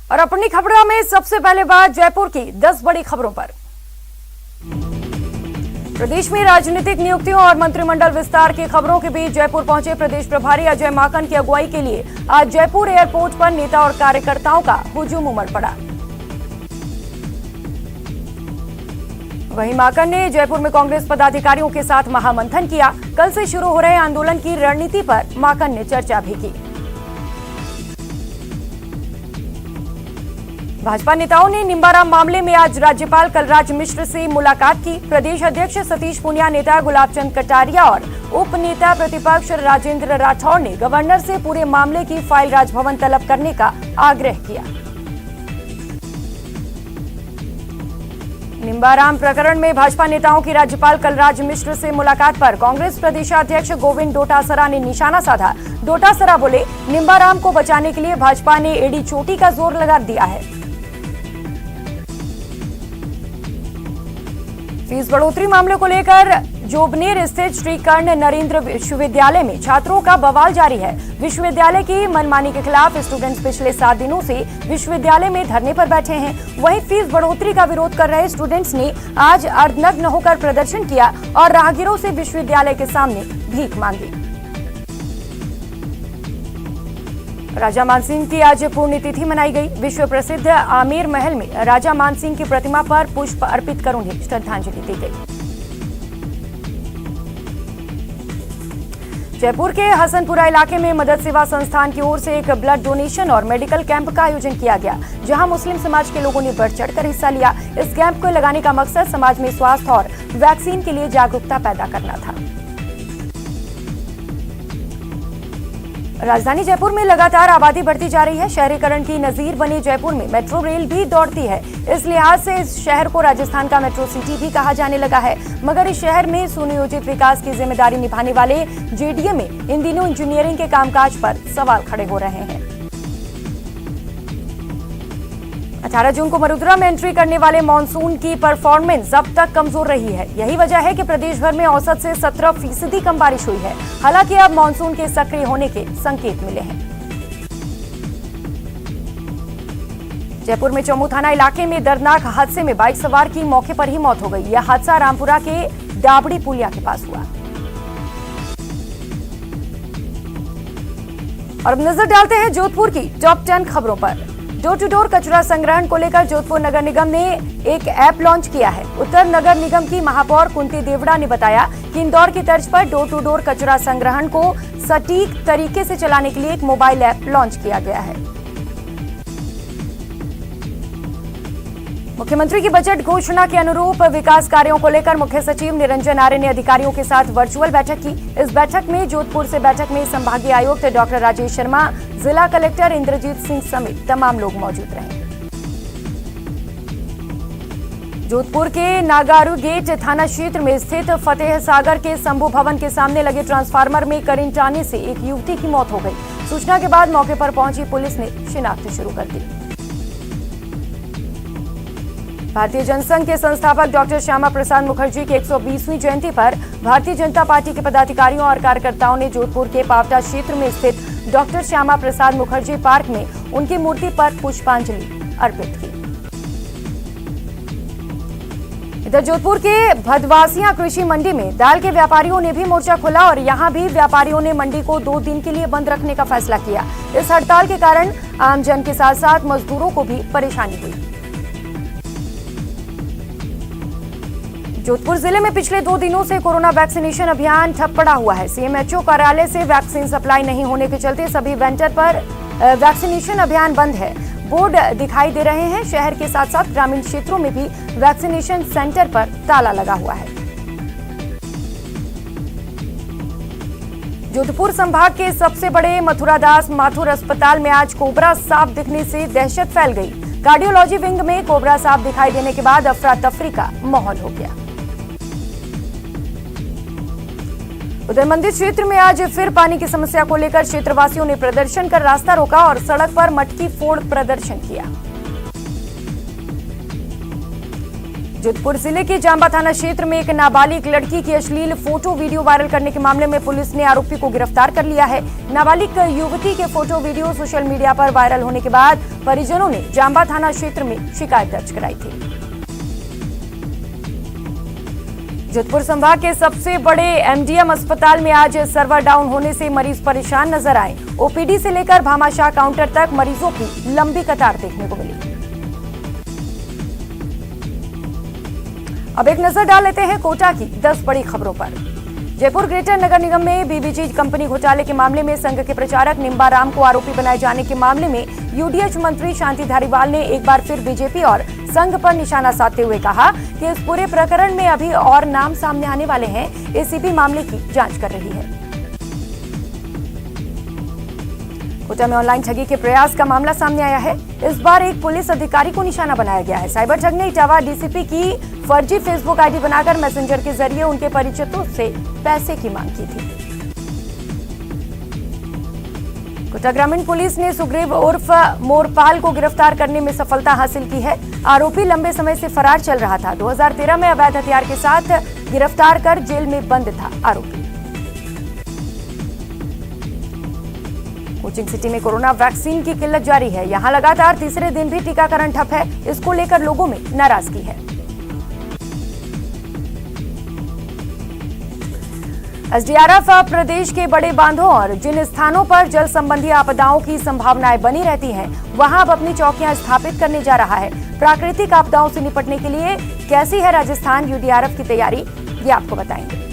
और अपनी खबरों में सबसे पहले बात जयपुर की 10 बड़ी खबरों पर। प्रदेश में राजनीतिक नियुक्तियों और मंत्रिमंडल विस्तार की खबरों के बीच जयपुर पहुंचे प्रदेश प्रभारी अजय माकन की अगुवाई के लिए आज जयपुर एयरपोर्ट पर नेता और कार्यकर्ताओं का हुजूम उमड़ पड़ा। वहीं माकन ने जयपुर में कांग्रेस पदाधिकारियों के साथ महामंथन किया। कल से शुरू हो रहे आंदोलन की रणनीति पर माकन ने चर्चा भी की। भाजपा नेताओं ने निम्बाराम मामले में आज राज्यपाल कलराज मिश्र से मुलाकात की। प्रदेश अध्यक्ष सतीश पूनिया, नेता गुलाब चंद कटारिया और उप नेता प्रतिपक्ष राजेंद्र राठौड़ ने गवर्नर से पूरे मामले की फाइल राजभवन तलब करने का आग्रह किया। निम्बाराम प्रकरण में भाजपा नेताओं की राज्यपाल कलराज मिश्र से मुलाकात पर कांग्रेस प्रदेशाध्यक्ष गोविंद डोटासरा ने निशाना साधा। डोटासरा बोले, निम्बाराम को बचाने के लिए भाजपा ने एड़ी चोटी का जोर लगा दिया है। फीस बढ़ोतरी मामले को लेकर जोबनेर स्थित श्री कर्ण नरेंद्र विश्वविद्यालय में छात्रों का बवाल जारी है। विश्वविद्यालय की मनमानी के खिलाफ स्टूडेंट्स पिछले 7 दिनों से विश्वविद्यालय में धरने पर बैठे हैं। वहीं फीस बढ़ोतरी का विरोध कर रहे स्टूडेंट्स ने आज अर्धनग्न होकर प्रदर्शन किया और राहगीरों से विश्वविद्यालय के सामने भीख मांगी। राजा मानसिंह की आज पुण्यतिथि मनाई गई। विश्व प्रसिद्ध आमेर महल में राजा मानसिंह की प्रतिमा पर पुष्प अर्पित कर उन्हें श्रद्धांजलि दी गई। जयपुर के हसनपुरा इलाके में मदद सेवा संस्थान की ओर से एक ब्लड डोनेशन और मेडिकल कैंप का आयोजन किया गया, जहां मुस्लिम समाज के लोगों ने बढ़ चढ़कर हिस्सा लिया। इस कैंप को लगाने का मकसद समाज में स्वास्थ्य और वैक्सीन के लिए जागरूकता पैदा करना था। राजधानी जयपुर में लगातार आबादी बढ़ती जा रही है। शहरीकरण की नजीर बनी जयपुर में मेट्रो रेल भी दौड़ती है। इस लिहाज से इस शहर को राजस्थान का मेट्रो सिटी भी कहा जाने लगा है। मगर इस शहर में सुनियोजित विकास की जिम्मेदारी निभाने वाले जेडीए में इन दिनों इंजीनियरिंग के कामकाज पर सवाल खड़े हो रहे हैं। 18 जून को मरुद्रा में एंट्री करने वाले मॉनसून की परफॉर्मेंस अब तक कमजोर रही है। यही वजह है कि प्रदेश भर में औसत से 17% कम बारिश हुई है। हालांकि अब मॉनसून के सक्रिय होने के संकेत मिले हैं। जयपुर में चौमू थाना इलाके में दर्दनाक हादसे में बाइक सवार की मौके पर ही मौत हो गई। यह हादसा रामपुरा के डाबड़ी पुलिया के पास हुआ। और अब नजर डालते हैं जोधपुर की टॉप 10 खबरों पर। डोर टू डोर कचरा संग्रहण को लेकर जोधपुर नगर निगम ने एक ऐप लॉन्च किया है। उत्तर नगर निगम की महापौर कुंती देवड़ा ने बताया कि इंदौर की तर्ज पर डोर टू डोर कचरा संग्रहण को सटीक तरीके से चलाने के लिए एक मोबाइल ऐप लॉन्च किया गया है। मुख्यमंत्री की बजट घोषणा के अनुरूप विकास कार्यों को लेकर मुख्य सचिव निरंजन आर्य ने अधिकारियों के साथ वर्चुअल बैठक की। इस बैठक में जोधपुर से बैठक में संभागीय आयुक्त डॉक्टर राजेश शर्मा, जिला कलेक्टर इंद्रजीत सिंह समेत तमाम लोग मौजूद रहे। जोधपुर के नागारू गेट थाना क्षेत्र में स्थित फतेह सागर के शंभू भवन के सामने लगे ट्रांसफार्मर में करंट आने से एक युवती की मौत हो गई। सूचना के बाद मौके पर पहुंची पुलिस ने शिनाख्त शुरू कर दी। भारतीय जनसंघ के संस्थापक डॉक्टर श्यामा प्रसाद मुखर्जी की 120वीं जयंती पर भारतीय जनता पार्टी के पदाधिकारियों और कार्यकर्ताओं ने जोधपुर के पावटा क्षेत्र में स्थित डॉक्टर श्यामा प्रसाद मुखर्जी पार्क में उनकी मूर्ति पर पुष्पांजलि अर्पित की। इधर जोधपुर के भदवासिया कृषि मंडी में दाल के व्यापारियों ने भी मोर्चा खोला और यहां भी व्यापारियों ने मंडी को 2 दिन के लिए बंद रखने का फैसला किया। इस हड़ताल के कारण आमजन के साथ साथ मजदूरों को भी परेशानी हुई। जोधपुर जिले में पिछले 2 दिनों से कोरोना वैक्सीनेशन अभियान ठप पड़ा हुआ है। सीएमएचओ कार्यालय से वैक्सीन सप्लाई नहीं होने के चलते सभी वेंडर पर वैक्सीनेशन अभियान बंद है। बोर्ड दिखाई दे रहे हैं। शहर के साथ साथ ग्रामीण क्षेत्रों में भी वैक्सीनेशन सेंटर पर ताला लगा हुआ है। जोधपुर संभाग के सबसे बड़े मथुरादास माथुर अस्पताल में आज कोबरा सांप दिखने से दहशत फैल गई। कार्डियोलॉजी विंग में कोबरा सांप दिखाई देने के बाद अफरा तफरी का माहौल हो गया। उधर मंदिर क्षेत्र में आज फिर पानी की समस्या को लेकर क्षेत्रवासियों ने प्रदर्शन कर रास्ता रोका और सड़क पर मटकी फोड़ प्रदर्शन किया। जोधपुर जिले के जांबा थाना क्षेत्र में एक नाबालिग लड़की की अश्लील फोटो वीडियो वायरल करने के मामले में पुलिस ने आरोपी को गिरफ्तार कर लिया है। नाबालिग युवती के फोटो वीडियो सोशल मीडिया पर वायरल होने के बाद परिजनों ने जांबा थाना क्षेत्र में शिकायत दर्ज कराई थी। जोधपुर संभाग के सबसे बड़े एमडीएम अस्पताल में आज सर्वर डाउन होने से मरीज परेशान नजर आए। ओपीडी से लेकर भामाशाह काउंटर तक मरीजों की लंबी कतार देखने को मिली। अब एक नजर डाल लेते हैं कोटा की 10 बड़ी खबरों पर। जयपुर ग्रेटर नगर निगम में बीबीजी कंपनी घोटाले के मामले में संघ के प्रचारक निम्बाराम को आरोपी बनाए जाने के मामले में यूडीएच मंत्री शांति धारीवाल ने एक बार फिर बीजेपी और संघ पर निशाना साधते हुए कहा कि इस पूरे प्रकरण में अभी और नाम सामने आने वाले हैं। एसीबी मामले की जांच कर रही है। कोटा में ऑनलाइन ठगी के प्रयास का मामला सामने आया है। इस बार एक पुलिस अधिकारी को निशाना बनाया गया है। साइबर ठग ने इटावा डीसीपी की फर्जी फेसबुक आईडी बनाकर मैसेंजर के जरिए उनके परिचितों से पैसे की मांग की थी। कोटा ग्रामीण पुलिस ने सुग्रीव उर्फ मोरपाल को गिरफ्तार करने में सफलता हासिल की है। आरोपी लंबे समय से फरार चल रहा था। 2013 में अवैध हथियार के साथ गिरफ्तार कर जेल में बंद था आरोपी। कोचिंग सिटी में कोरोना वैक्सीन की किल्लत जारी है। यहां लगातार तीसरे दिन भी टीकाकरण ठप है। इसको लेकर लोगों में नाराजगी है। एसडीआरएफ प्रदेश के बड़े बांधों और जिन स्थानों पर जल संबंधी आपदाओं की संभावनाएं बनी रहती हैं, वहां अब अपनी चौकियां स्थापित करने जा रहा है। प्राकृतिक आपदाओं से निपटने के लिए कैसी है राजस्थान यूडीआरएफ की तैयारी, ये आपको बताएंगे।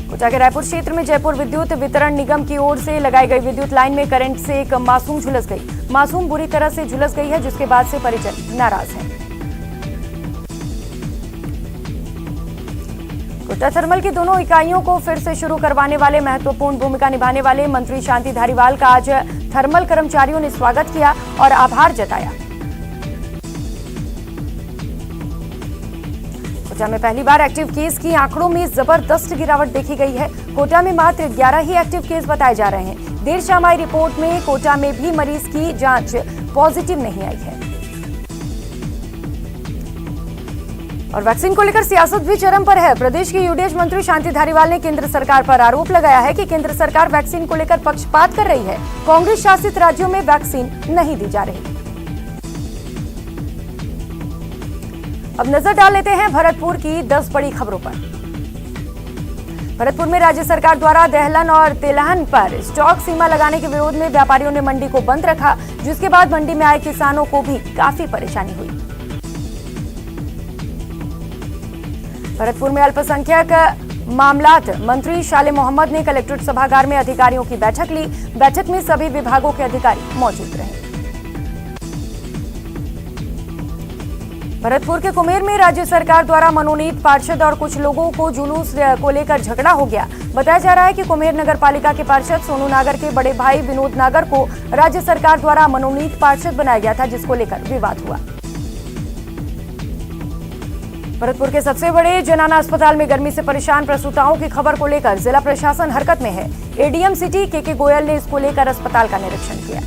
कोटा के रायपुर क्षेत्र में जयपुर विद्युत वितरण निगम की ओर से लगाई गई विद्युत लाइन में करंट से एक मासूम झुलस गई। मासूम बुरी तरह से झुलस गई है, जिसके बाद से परिजन नाराज हैं। कोटा थर्मल की दोनों इकाइयों को फिर से शुरू करवाने वाले महत्वपूर्ण भूमिका निभाने वाले मंत्री शांति धारीवाल का आज थर्मल कर्मचारियों ने स्वागत किया और आभार जताया। कोटा में पहली बार एक्टिव केस की आंकड़ों में जबरदस्त गिरावट देखी गई है। कोटा में मात्र 11 ही एक्टिव केस बताए जा रहे हैं। देर शाम आई रिपोर्ट में कोटा में भी मरीज की जांच पॉजिटिव नहीं आई है। और वैक्सीन को लेकर सियासत भी चरम पर है। प्रदेश के यूडीएच मंत्री शांति धारीवाल ने केंद्र सरकार पर आरोप लगाया है कि केंद्र सरकार वैक्सीन को लेकर पक्षपात कर रही है। कांग्रेस शासित राज्यों में वैक्सीन नहीं दी जा रही। अब नजर डाल लेते हैं भरतपुर की 10 बड़ी खबरों पर। भरतपुर में राज्य सरकार द्वारा दहलन और तिलहन पर स्टॉक सीमा लगाने के विरोध में व्यापारियों ने मंडी को बंद रखा, जिसके बाद मंडी में आए किसानों को भी काफी परेशानी हुई। भरतपुर में अल्पसंख्यक मामलात मंत्री शाले मोहम्मद ने कलेक्ट्रेट सभागार में अधिकारियों की बैठक ली। बैठक में सभी विभागों के अधिकारी मौजूद रहे। भरतपुर के कुमेर में राज्य सरकार द्वारा मनोनीत पार्षद और कुछ लोगों को जुलूस को लेकर झगड़ा हो गया। बताया जा रहा है कि कुमेर नगर पालिका के पार्षद सोनू नागर के बड़े भाई विनोद नागर को राज्य सरकार द्वारा मनोनीत पार्षद बनाया गया था, जिसको लेकर विवाद हुआ। भरतपुर के सबसे बड़े जनाना अस्पताल में गर्मी से परेशान प्रसूताओं की खबर को लेकर जिला प्रशासन हरकत में है। एडीएम सिटी के गोयल ने इसको लेकर अस्पताल का निरीक्षण किया।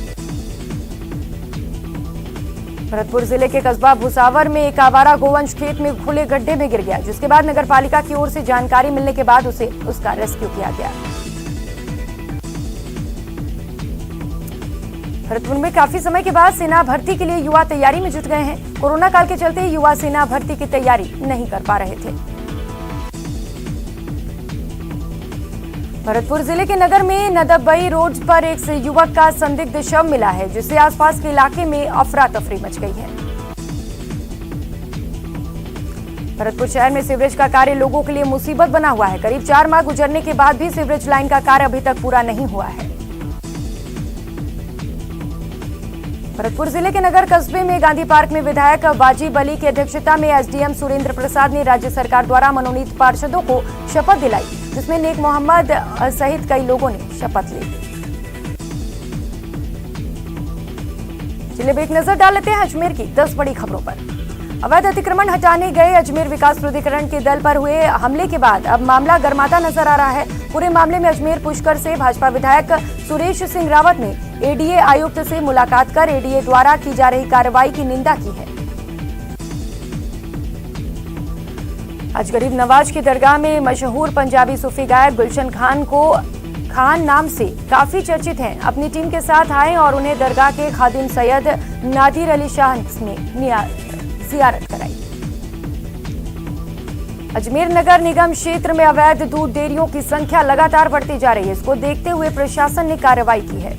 भरतपुर जिले के कस्बा भुसावर में एक आवारा गोवंश खेत में खुले गड्ढे में गिर गया, जिसके बाद नगरपालिका की ओर से जानकारी मिलने के बाद उसका रेस्क्यू किया गया। भरतपुर में काफी समय के बाद सेना भर्ती के लिए युवा तैयारी में जुट गए हैं। कोरोना काल के चलते युवा सेना भर्ती की तैयारी नहीं कर पा रहे थे। भरतपुर जिले के नगर में नदबई रोड पर एक युवक का संदिग्ध शव मिला है, जिससे आसपास के इलाके में अफरा तफरी मच गई है। भरतपुर शहर में सीवरेज का कार्य लोगों के लिए मुसीबत बना हुआ है। करीब 4 माह गुजरने के बाद भी सीवरेज लाइन का कार्य अभी तक पूरा नहीं हुआ है। भरतपुर जिले के नगर कस्बे में गांधी पार्क में विधायक वाजिब अली की अध्यक्षता में एसडीएम सुरेंद्र प्रसाद ने राज्य सरकार द्वारा मनोनीत पार्षदों को शपथ दिलाई, जिसमें नेक मोहम्मद सहित कई लोगों ने शपथ ली। चलिए अब एक नजर डाल लेते हैं अजमेर की 10 बड़ी खबरों पर। अवैध अतिक्रमण हटाने गए अजमेर विकास प्राधिकरण के दल पर हुए हमले के बाद अब मामला गर्माता नजर आ रहा है। पूरे मामले में अजमेर पुष्कर से भाजपा विधायक सुरेश सिंह रावत ने एडीए आयुक्त से मुलाकात कर एडीए द्वारा की जा रही कार्रवाई की निंदा की है। आज गरीब नवाज की दरगाह में मशहूर पंजाबी सूफी गायक गुलशन खान नाम से काफी चर्चित हैं। अपनी टीम के साथ आए और उन्हें दरगाह के खादिम सैयद नादिर अली शाह ने जियारत कराई। अजमेर नगर निगम क्षेत्र में अवैध दूध डेयरियों की संख्या लगातार बढ़ती जा रही है। इसको देखते हुए प्रशासन ने कार्रवाई की है।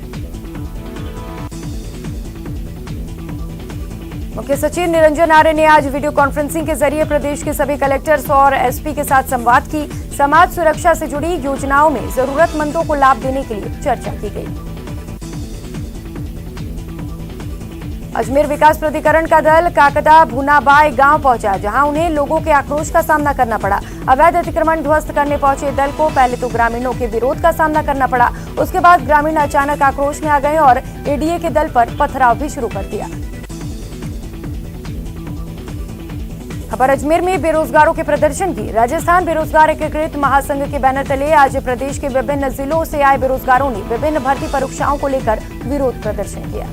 मुख्य सचिव निरंजन आर्य ने आज वीडियो कॉन्फ्रेंसिंग के जरिए प्रदेश के सभी कलेक्टर्स और एसपी के साथ संवाद की। समाज सुरक्षा से जुड़ी योजनाओं में जरूरतमंदों को लाभ देने के लिए चर्चा की गई। अजमेर विकास प्राधिकरण का दल काकदा भुनाबाई गांव पहुंचा, जहां उन्हें लोगों के आक्रोश का सामना करना पड़ा। अवैध अतिक्रमण ध्वस्त करने पहुंचे दल को पहले तो ग्रामीणों के विरोध का सामना करना पड़ा। उसके बाद ग्रामीण अचानक आक्रोश में आ गए और एडीए के दल पर पथराव भी शुरू कर दिया। खबर अजमेर में बेरोजगारों के प्रदर्शन की। राजस्थान बेरोजगार एकीकृत महासंघ के बैनर तले आज प्रदेश के विभिन्न जिलों से आए बेरोजगारों ने विभिन्न भर्ती परीक्षाओं को लेकर विरोध प्रदर्शन किया।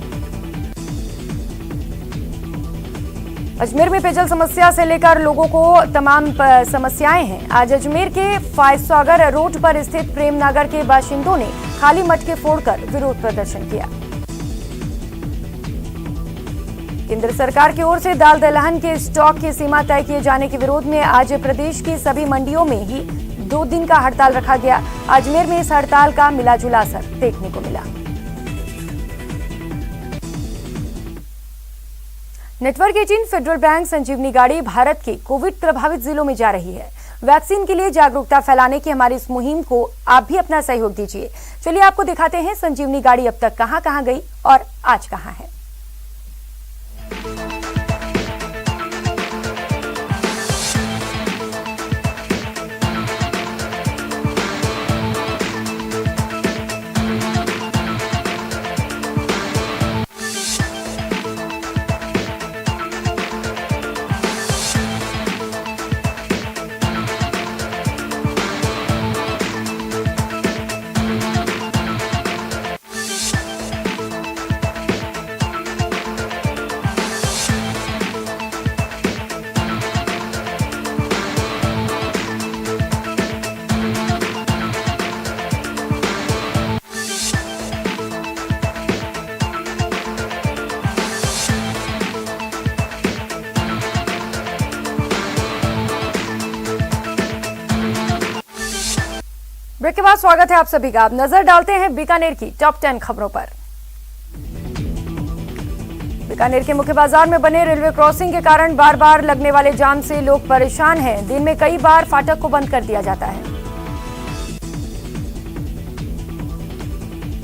अजमेर में पेयजल समस्या से लेकर लोगों को तमाम समस्याएं हैं। आज अजमेर के फायसागर रोड पर स्थित प्रेमनगर के बाशिंदों ने खाली मटके फोड़कर विरोध प्रदर्शन किया। केंद्र सरकार की ओर से दाल दलहन के स्टॉक की सीमा तय किए जाने के विरोध में आज प्रदेश की सभी मंडियों में ही 2 दिन का हड़ताल रखा गया। अजमेर में इस हड़ताल का मिलाजुला असर देखने को मिला। नेटवर्क 18 फेडरल बैंक संजीवनी गाड़ी भारत के कोविड प्रभावित जिलों में जा रही है। वैक्सीन के लिए जागरूकता फैलाने की हमारी इस मुहिम को आप भी अपना सहयोग दीजिए। चलिए आपको दिखाते हैं संजीवनी गाड़ी अब तक कहां गई और आज कहां है। ब्रेक के बाद स्वागत है आप सभी का। अब नजर डालते हैं बीकानेर की टॉप 10 खबरों पर। बीकानेर के मुख्य बाजार में बने रेलवे क्रॉसिंग के कारण बार बार लगने वाले जाम से लोग परेशान हैं। दिन में कई बार फाटक को बंद कर दिया जाता है।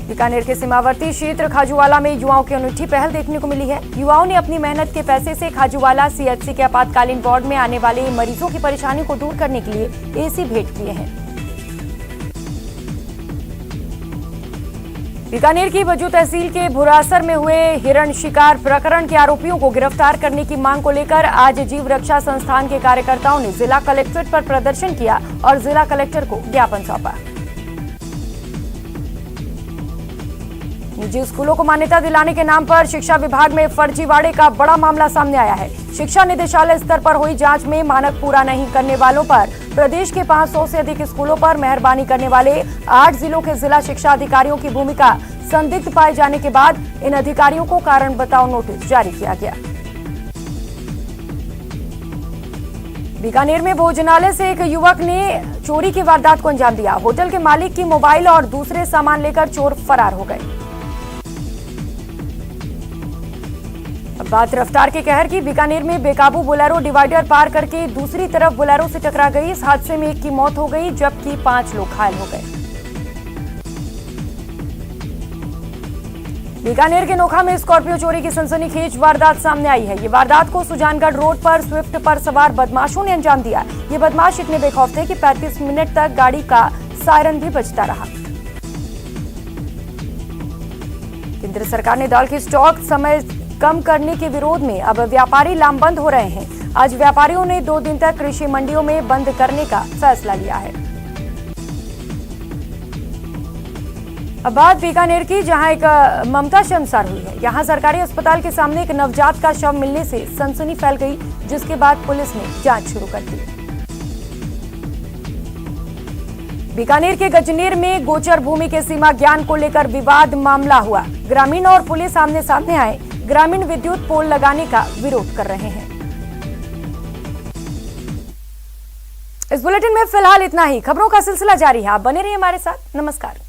बीकानेर के सीमावर्ती क्षेत्र खाजूवाला में युवाओं की अनूठी पहल देखने को मिली है। युवाओं ने अपनी मेहनत के पैसे से खाजूवाला सीएचसी के आपातकालीन वार्ड में आने वाले मरीजों की परेशानी को दूर करने के लिए एसी भेंट किए हैं। बीकानेर की बज्जू तहसील के भुरासर में हुए हिरण शिकार प्रकरण के आरोपियों को गिरफ्तार करने की मांग को लेकर आज जीव रक्षा संस्थान के कार्यकर्ताओं ने जिला कलेक्ट्रेट पर प्रदर्शन किया और जिला कलेक्टर को ज्ञापन सौंपा। निजी स्कूलों को मान्यता दिलाने के नाम पर शिक्षा विभाग में फर्जीवाड़े का बड़ा मामला सामने आया है। शिक्षा निदेशालय स्तर पर हुई जांच में मानक पूरा नहीं करने वालों पर प्रदेश के 500 से अधिक स्कूलों पर मेहरबानी करने वाले 8 जिलों के जिला शिक्षा अधिकारियों की भूमिका संदिग्ध पाए जाने के बाद इन अधिकारियों को कारण बताओ नोटिस जारी किया गया। बीकानेर में भोजनालय से एक युवक ने चोरी की वारदात को अंजाम दिया। होटल के मालिक की मोबाइल और दूसरे सामान लेकर चोर फरार हो गए। अब बात रफ्तार के कहर की। बीकानेर में बेकाबू बोलेरो डिवाइडर पार करके दूसरी तरफ बोलेरो से टकरा गई। इस हादसे में एक की मौत हो गई जबकि 5 लोग घायल हो गए। बीकानेर के नोखा में स्कॉर्पियो चोरी की सनसनीखेज वारदात सामने आई है। ये वारदात को सुजानगढ़ रोड पर स्विफ्ट पर सवार बदमाशों ने अंजाम दिया। ये बदमाश इतने बेखौफ थे कि 35 मिनट तक गाड़ी का सायरन भी बजता रहा। केंद्र सरकार ने दाल की स्टॉक समय कम करने के विरोध में अब व्यापारी लामबंद हो रहे हैं। आज व्यापारियों ने 2 दिन तक कृषि मंडियों में बंद करने का फैसला लिया है। अब बात बीकानेर की, जहां एक ममता शर्मसार हुई है। यहां सरकारी अस्पताल के सामने एक नवजात का शव मिलने से सनसनी फैल गई, जिसके बाद पुलिस ने जांच शुरू कर दी। बीकानेर के गजनेर में गोचर भूमि के सीमा ज्ञान को लेकर विवाद मामला हुआ। ग्रामीण और पुलिस आमने सामने आए। ग्रामीण विद्युत पोल लगाने का विरोध कर रहे हैं। इस बुलेटिन में फिलहाल इतना ही। खबरों का सिलसिला जारी है, आप बने रहिए हमारे साथ। नमस्कार।